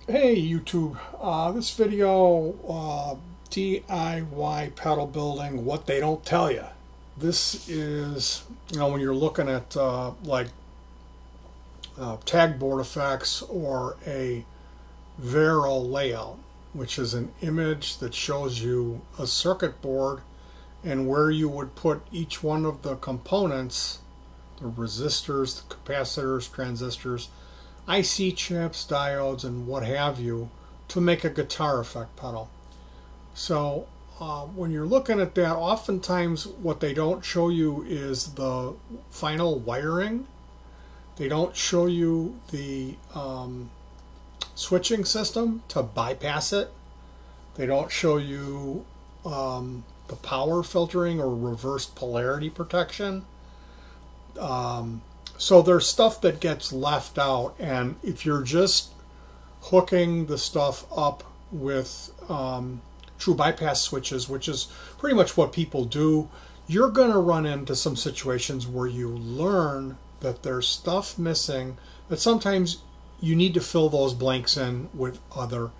Hey YouTube, this video, DIY pedal building, what they don't tell you. This is, when you're looking at tag board effects or a vero layout, which is an image that shows you a circuit board and where you would put each one of the components, the resistors, the capacitors, transistors, IC chips, diodes, and what have you, to make a guitar effect pedal. So when you're looking at that, oftentimes what they don't show you is the final wiring. They don't show you the switching system to bypass it. They don't show you the power filtering or reverse polarity protection. So there's stuff that gets left out, and if you're just hooking the stuff up with true bypass switches, which is pretty much what people do, you're going to run into some situations where you learn that there's stuff missing, that sometimes you need to fill those blanks in with other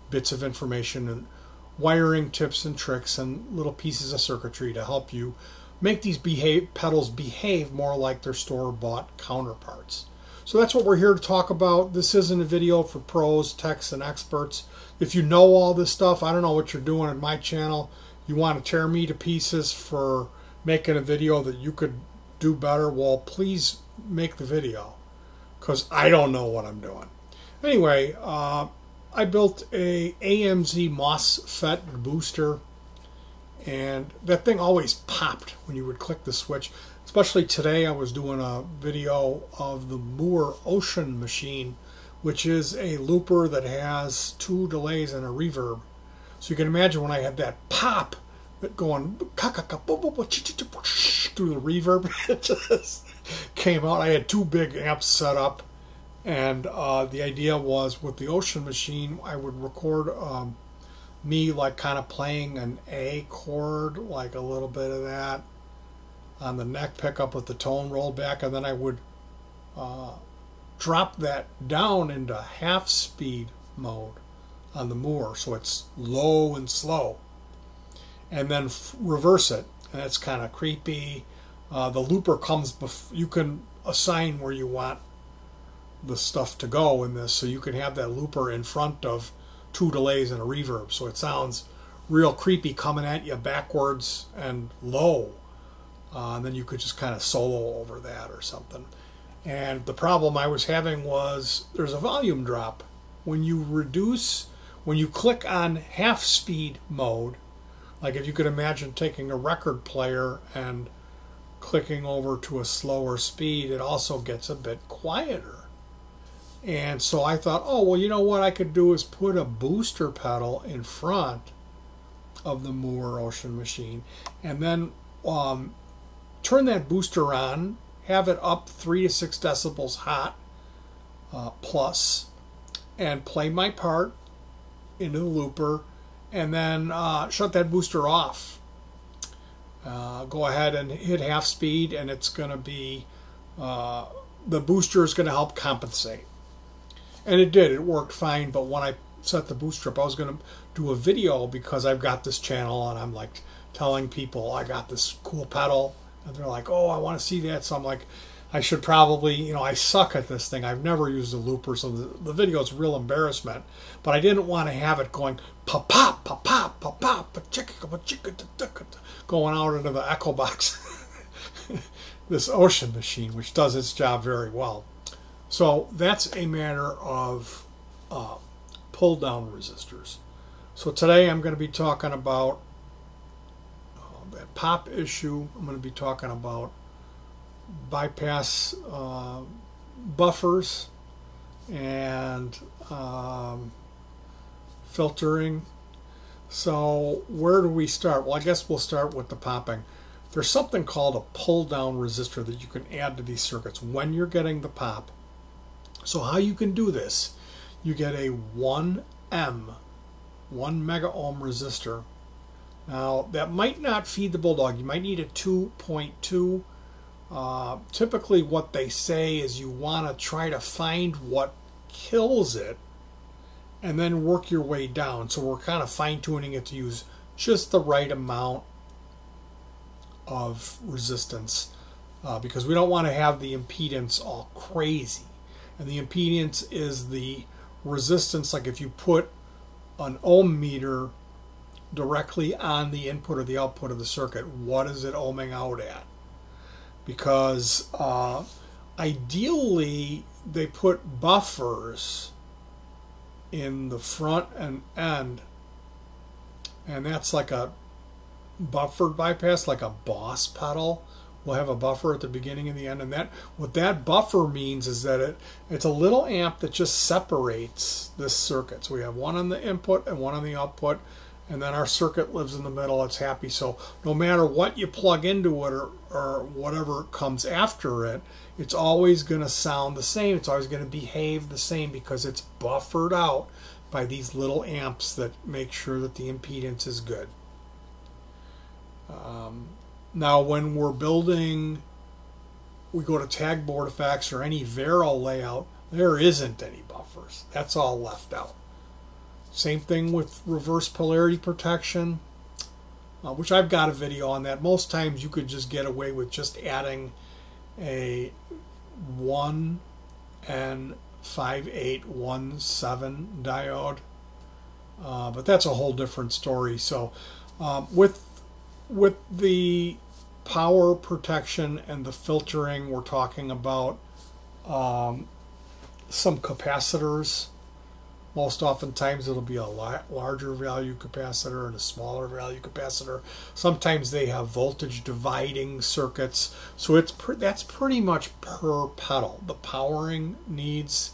bits of information and wiring tips and tricks and little pieces of circuitry to help you make these pedals behave more like their store-bought counterparts. So that's what we're here to talk about. This isn't a video for pros, techs, and experts. If you know all this stuff, I don't know what you're doing on my channel. You want to tear me to pieces for making a video that you could do better, well, please make the video, because I don't know what I'm doing. Anyway, I built a AMZ MOSFET booster, and that thing always popped when you would click the switch. Especially today, I was doing a video of the Moore Ocean machine, which is a looper that has 2 delays and a reverb. So you can imagine when I had that pop, that going through the reverb, it just came out. I had 2 big amps set up, and the idea was with the Ocean machine, I would record me like kind of playing an A chord, like a little bit of that on the neck pickup with the tone rolled back, and then I would drop that down into half speed mode on the Moore, so it's low and slow, and then reverse it, and that's kind of creepy. The looper comes you can assign where you want the stuff to go in this, so you can have that looper in front of 2 delays and a reverb, so it sounds real creepy coming at you backwards and low, and then you could just kind of solo over that or something. And the problem I was having was there's a volume drop when you click on half speed mode. Like if you could imagine taking a record player and clicking over to a slower speed, it also gets a bit quieter. And so I thought, oh, well, you know what I could do is put a booster pedal in front of the Moore Ocean machine, and then turn that booster on, have it up 3 to 6 decibels hot plus, and play my part into the looper, and then shut that booster off. Go ahead and hit half speed, and it's going to be, the booster is going to help compensate. And it did. It worked fine. But when I set the booster up, I was going to do a video because I've got this channel and I'm like telling people I got this cool pedal. And they're like, oh, I want to see that. So I'm like, I should probably, I suck at this thing. I've never used a looper. So the video is real embarrassment. But I didn't want to have it going pop-pop, pop-pop, pop-pop, going out into the echo box. This Ocean machine, which does its job very well. So that's a matter of pull-down resistors. So today I'm going to be talking about that pop issue. I'm going to be talking about bypass buffers and filtering. So where do we start? Well, I guess we'll start with the popping. There's something called a pull-down resistor that you can add to these circuits when you're getting the pop. So how you can do this, you get a 1 mega ohm resistor. Now that might not feed the Bulldog. You might need a 2.2. Typically what they say is you want to try to find what kills it and then work your way down. So we're kind of fine-tuning it to use just the right amount of resistance because we don't want to have the impedance all crazy. And the impedance is the resistance, like if you put an ohm meter directly on the input or the output of the circuit, what is it ohming out at? Because ideally they put buffers in the front and end, and that's like a buffered bypass, like a Boss pedal will have a buffer at the beginning and the end, and that what that buffer means is that it's a little amp that just separates this circuit. So we have one on the input and one on the output, and then our circuit lives in the middle. It's happy. So no matter what you plug into it or whatever comes after it, it's always going to sound the same. It's always going to behave the same because it's buffered out by these little amps that make sure that the impedance is good. Now when we're building, we go to tag board effects or any vero layout, there isn't any buffers. That's all left out. Same thing with reverse polarity protection, which I've got a video on that. Most times you could just get away with just adding a 1N5817 diode, but that's a whole different story. So with the power protection and the filtering, we're talking about some capacitors. Most oftentimes it'll be a larger value capacitor and a smaller value capacitor. Sometimes they have voltage dividing circuits. So that's pretty much per pedal, the powering needs.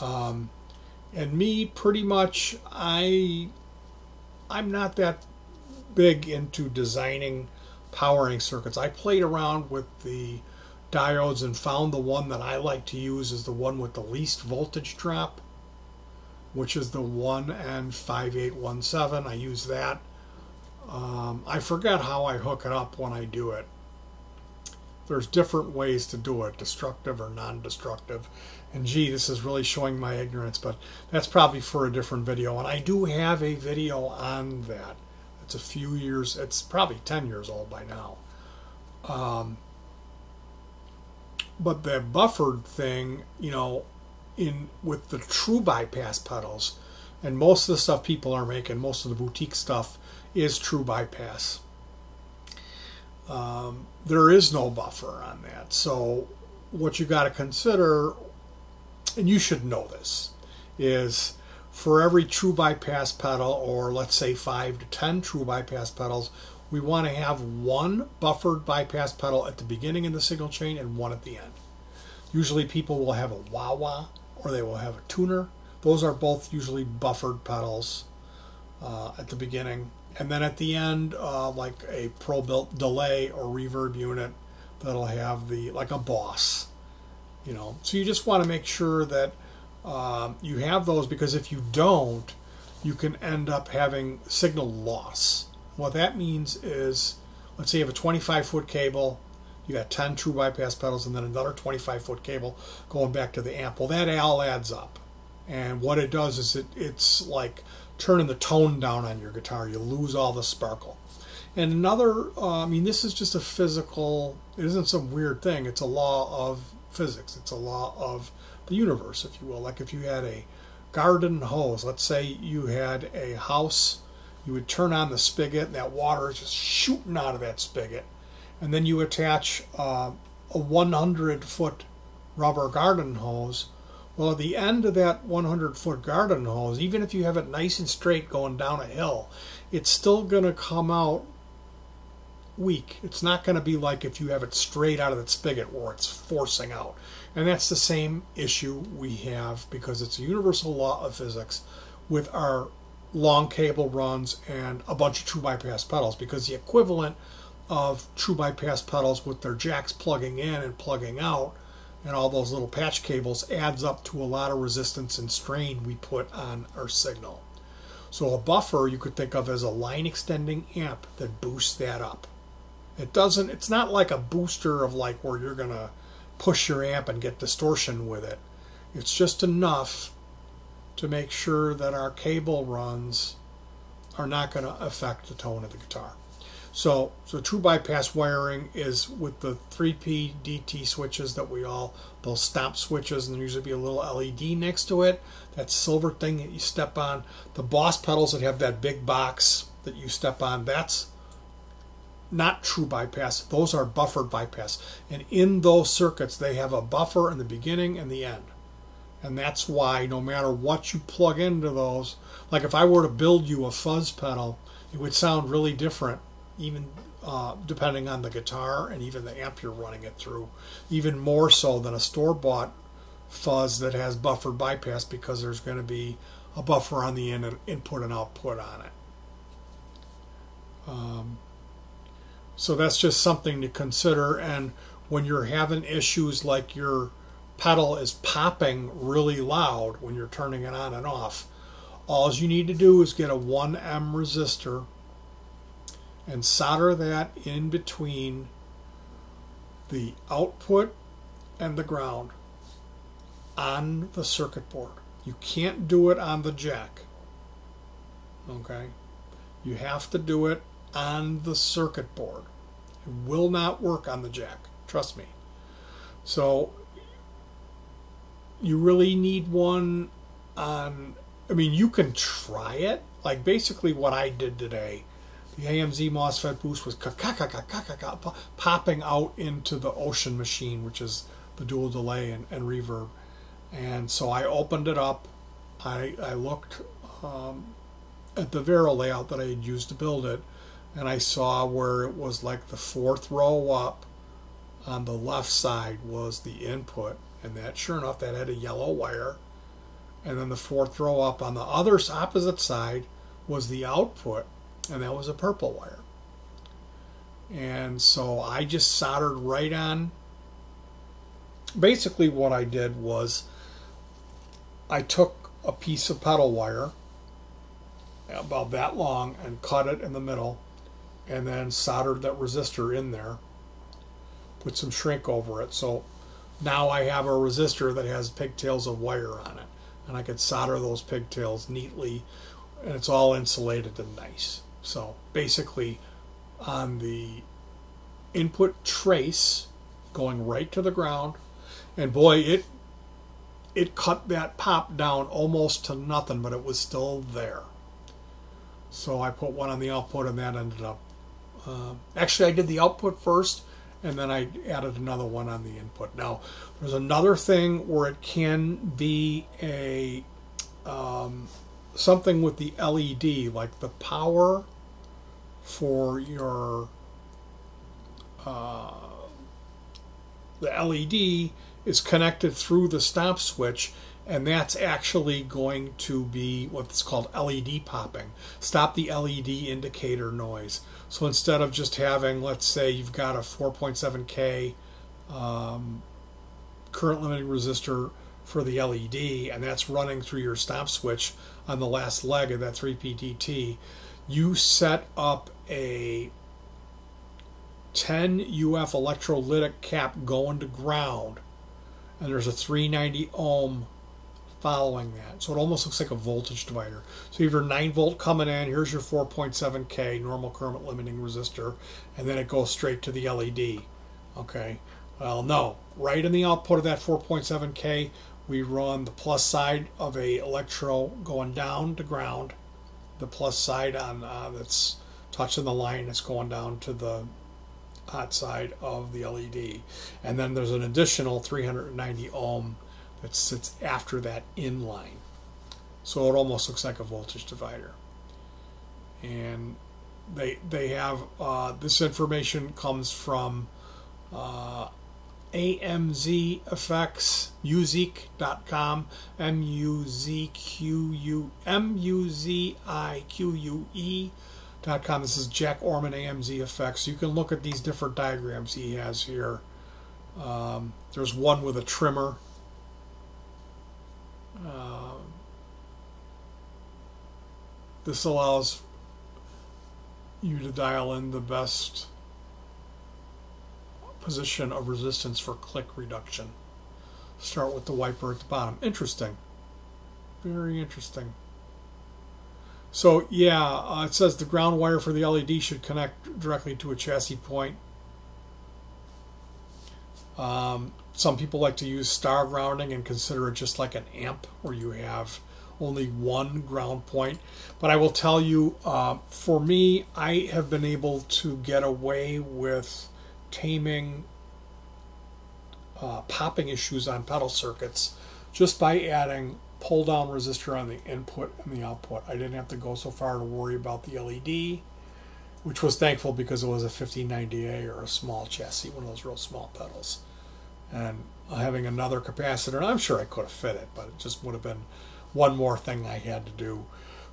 And me, pretty much, I'm not that big into designing powering circuits. I played around with the diodes and found the one that I like to use is the one with the least voltage drop, which is the 1N5817. I use that. I forget how I hook it up when I do it. There's different ways to do it, destructive or non-destructive. And gee, this is really showing my ignorance, but that's probably for a different video. And I do have a video on that. It's a few years, it's probably 10 years old by now. But the buffered thing, you know, with the true bypass pedals, and most of the stuff people are making, most of the boutique stuff is true bypass. There is no buffer on that. So what you got to consider, and you should know this, is for every true bypass pedal, or let's say 5 to 10 true bypass pedals, we want to have one buffered bypass pedal at the beginning of the signal chain and one at the end. Usually people will have a wah-wah or they will have a tuner. Those are both usually buffered pedals at the beginning. And then at the end, like a pro-built delay or reverb unit that'll have like a Boss. You know, so you just want to make sure that you have those, because if you don't, you can end up having signal loss. What that means is, let's say you have a 25-foot cable, you got 10 true bypass pedals, and then another 25-foot cable going back to the amp. Well, that all adds up. And what it does is it's like turning the tone down on your guitar. You lose all the sparkle. And another, I mean, this is just a physical, it isn't some weird thing. It's a law of physics. It's a law of the universe, if you will. Like if you had a garden hose, let's say you had a house, you would turn on the spigot and that water is just shooting out of that spigot. And then you attach a 100-foot rubber garden hose. Well, at the end of that 100-foot garden hose, even if you have it nice and straight going down a hill, it's still going to come out weak. It's not going to be like if you have it straight out of that spigot where it's forcing out. And that's the same issue we have, because it's a universal law of physics with our long cable runs and a bunch of true bypass pedals, because the equivalent of true bypass pedals with their jacks plugging in and plugging out and all those little patch cables adds up to a lot of resistance and strain we put on our signal. So a buffer you could think of as a line extending amp that boosts that up. It's not like a booster of like where you're gonna push your amp and get distortion with it. It's just enough to make sure that our cable runs are not going to affect the tone of the guitar. So true bypass wiring is with the 3P DT switches that those stop switches, and there usually be a little LED next to it, that silver thing that you step on. The Boss pedals that have that big box that you step on, that's not true bypass. Those are buffered bypass. And in those circuits, they have a buffer in the beginning and the end. And that's why no matter what you plug into those, like if I were to build you a fuzz pedal, it would sound really different, even depending on the guitar and even the amp you're running it through, even more so than a store-bought fuzz that has buffered bypass, because there's going to be a buffer on the input and output on it. So that's just something to consider. And when you're having issues like your pedal is popping really loud when you're turning it on and off, all you need to do is get a 1M resistor and solder that in between the output and the ground on the circuit board. You can't do it on the jack. Okay? You have to do it on the circuit board. It will not work on the jack. Trust me. So you really need one on, I mean, you can try it. Like basically what I did today, the AMZ MOSFET boost was popping out into the Ocean machine, which is the dual delay and reverb. And so I opened it up. I looked at the Vero layout that I had used to build it, and I saw where it was like the fourth row up on the left side was the input, and that, sure enough, that had a yellow wire. And then the fourth row up on the other opposite side was the output, and that was a purple wire. And so I just soldered right on. Basically what I did was I took a piece of pedal wire about that long and cut it in the middle, and then soldered that resistor in there, put some shrink over it. So now I have a resistor that has pigtails of wire on it, and I could solder those pigtails neatly, and it's all insulated and nice. So basically on the input trace going right to the ground, and boy, it cut that pop down almost to nothing, but it was still there. So I put one on the output, and that ended up actually I did the output first, and then I added another one on the input. Now there's another thing where it can be a something with the LED, like the power for your the LED is connected through the stop switch, and that's actually going to be what's called LED popping. Stop the LED indicator noise. So instead of just having, let's say you've got a 4.7K current limiting resistor for the LED, and that's running through your stop switch on the last leg of that 3PDT, you set up a 10 UF electrolytic cap going to ground, and there's a 390 ohm following that. So it almost looks like a voltage divider. So you have your 9 volt coming in, here's your 4.7K normal current limiting resistor, and then it goes straight to the LED. Okay, well no, right in the output of that 4.7K we run the plus side of a electro going down to ground, the plus side on that's touching the line that's going down to the hot side of the LED, and then there's an additional 390 ohm that sits after that in line. So it almost looks like a voltage divider. And they have this information comes from AMZeffects.com, MUZIQUE.com. This is Jack Orman, AMZ Effects. You can look at these different diagrams he has here. There's one with a trimmer. This allows you to dial in the best position of resistance for click reduction. Start with the wiper at the bottom. Interesting. Very interesting. So yeah, it says the ground wire for the LED should connect directly to a chassis point. Some people like to use star grounding and consider it just like an amp where you have only one ground point. But I will tell you, for me, I have been able to get away with taming popping issues on pedal circuits just by adding pull-down resistor on the input and the output. I didn't have to go so far to worry about the LED, which was thankful because it was a 1590A or a small chassis, one of those real small pedals. And having another capacitor, I'm sure I could have fit it, but it just would have been one more thing I had to do.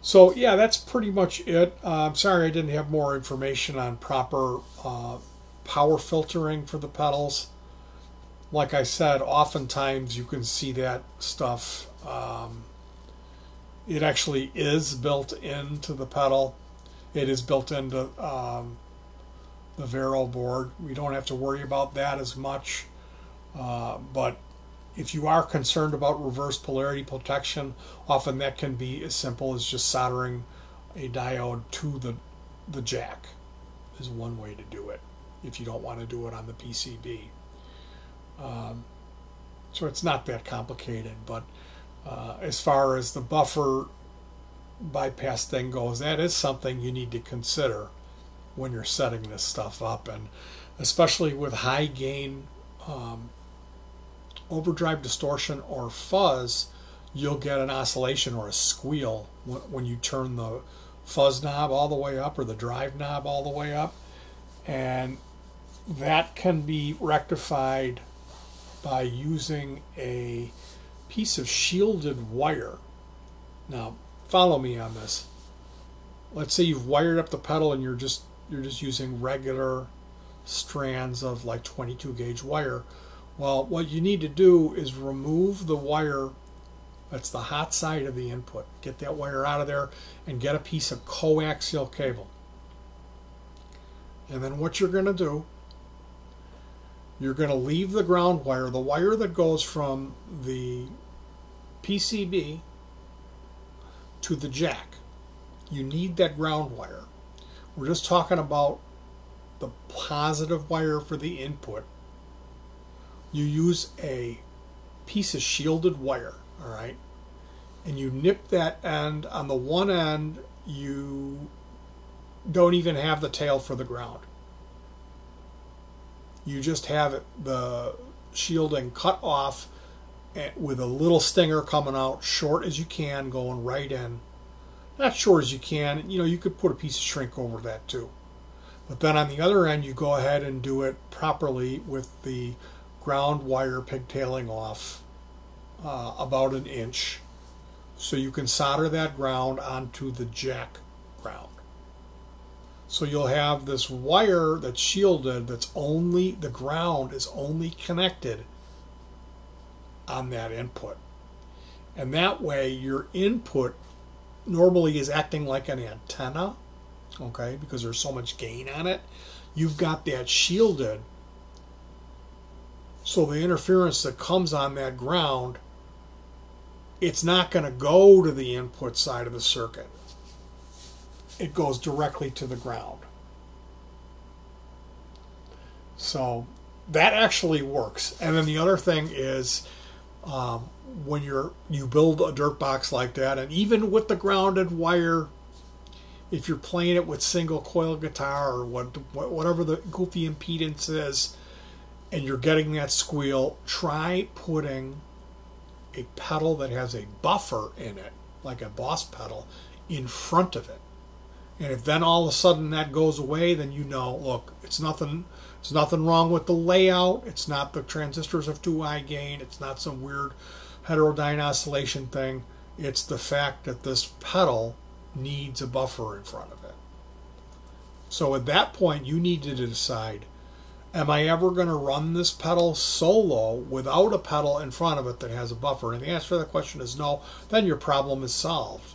So yeah, that's pretty much it. I'm sorry I didn't have more information on proper power filtering for the pedals. Like I said, oftentimes you can see that stuff. It actually is built into the pedal. It is built into the Vero board. We don't have to worry about that as much. But if you are concerned about reverse polarity protection, often that can be as simple as just soldering a diode to the jack is one way to do it if you don't want to do it on the PCB. So it's not that complicated, but as far as the buffer bypass thing goes, that is something you need to consider when you're setting this stuff up, and especially with high gain overdrive distortion or fuzz, you'll get an oscillation or a squeal when you turn the fuzz knob all the way up or the drive knob all the way up, and that can be rectified by using a piece of shielded wire. Now follow me on this. Let's say you've wired up the pedal and you're just using regular strands of like 22 gauge wire. Well, what you need to do is remove the wire that's the hot side of the input. Get that wire out of there and get a piece of coaxial cable. And then what you're going to do, you're going to leave the ground wire, the wire that goes from the PCB to the jack. You need that ground wire. We're just talking about the positive wire for the input. You use a piece of shielded wire, all right, and you nip that end. On the one end, you don't even have the tail for the ground. You just have the shielding cut off with a little stinger coming out, short as you can, going right in. Not short as you can. You know, you could put a piece of shrink over that too. But then on the other end, you go ahead and do it properly with the ground wire pigtailing off about an inch, so you can solder that ground onto the jack ground. So you'll have this wire that's shielded, that's only, the ground is only connected on that input. And that way your input normally is acting like an antenna, okay, because there's so much gain on it. You've got that shielded, so the interference that comes on that ground, it's not going to go to the input side of the circuit. It goes directly to the ground. So that actually works. And then the other thing is, when you build a dirt box like that, and even with the grounded wire, if you're playing it with single coil guitar or whatever the goofy impedance is, and you're getting that squeal, try putting a pedal that has a buffer in it, like a Boss pedal, in front of it. And if then all of a sudden that goes away, then you know, look, it's nothing wrong with the layout. It's not the transistors have too high gain. It's not some weird heterodyne oscillation thing. It's the fact that this pedal needs a buffer in front of it. So at that point, you need to decide, am I ever going to run this pedal solo without a pedal in front of it that has a buffer? And the answer to that question is no. Then your problem is solved.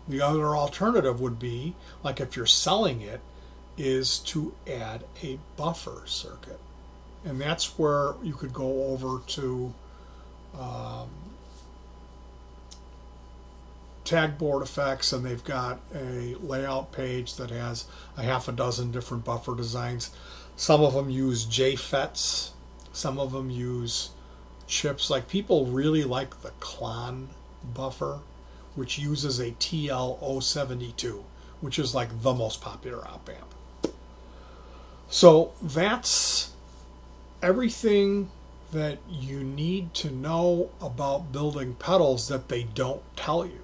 The other alternative would be, like if you're selling it, is to add a buffer circuit. And that's where you could go over to tag board effects, and they've got a layout page that has a half a dozen different buffer designs. Some of them use JFETs, some of them use chips. Like, people really like the Klon buffer, which uses a TL072, which is like the most popular op amp. So that's everything that you need to know about building pedals that they don't tell you.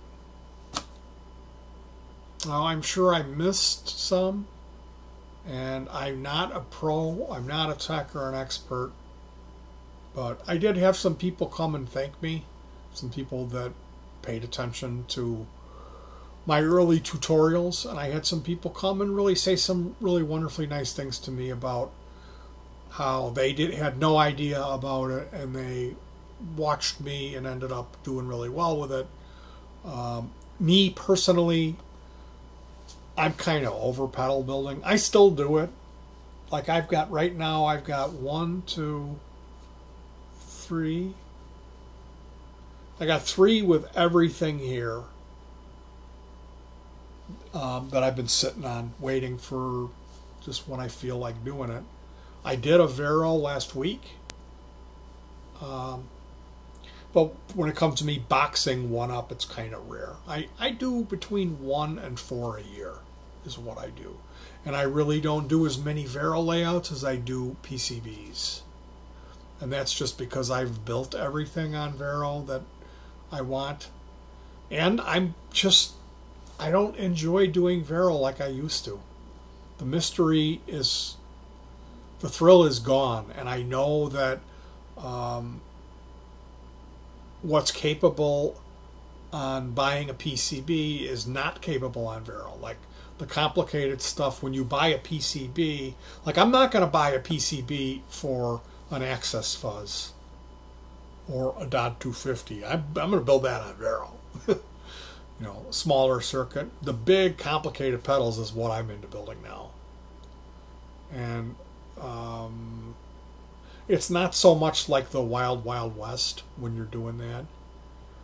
Now, I'm sure I missed some, and I'm not a pro, I'm not a tech or an expert, but I did have some people come and thank me, some people that paid attention to my early tutorials, and I had some people come and really say some really wonderfully nice things to me about how they had no idea about it, and they watched me and ended up doing really well with it. Me personally, I'm kind of over pedal building. I still do it. Like, right now I've got 1, 2, 3. I got 3 with everything here that I've been sitting on, waiting for just when I feel like doing it. I did a Vero last week, but when it comes to me boxing one up, it's kind of rare. I do between 1 and 4 a year is what I do. And I really don't do as many Vero layouts as I do PCBs. And that's just because I've built everything on Vero that I want. And I don't enjoy doing Vero like I used to. The mystery is, the thrill is gone, and I know that what's capable on buying a PCB is not capable on Vero. Like, the complicated stuff when you buy a PCB, like, I'm not going to buy a PCB for an access fuzz or a DOT 250. I'm going to build that on Vero. You know, smaller circuit. The big complicated pedals is what I'm into building now. And it's not so much like the Wild Wild West when you're doing that.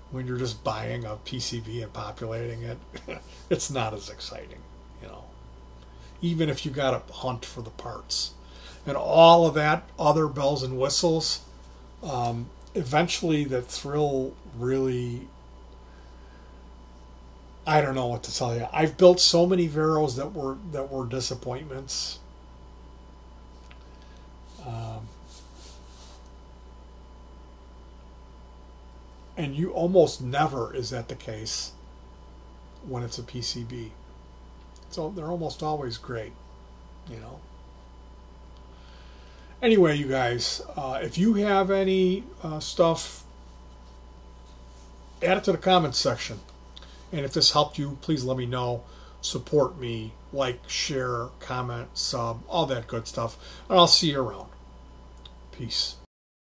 When you're just buying a PCB and populating it, it's not as exciting, you know. Even if you got to hunt for the parts. And all of that, other bells and whistles, eventually the thrill really, I don't know what to tell you. I've built so many Veros that were disappointments. And you almost never is that the case when it's a PCB. So they're almost always great, you know. Anyway, you guys, if you have any stuff, add it to the comments section. And if this helped you, please let me know. Support me, like, share, comment, sub, all that good stuff. And I'll see you around. Peace.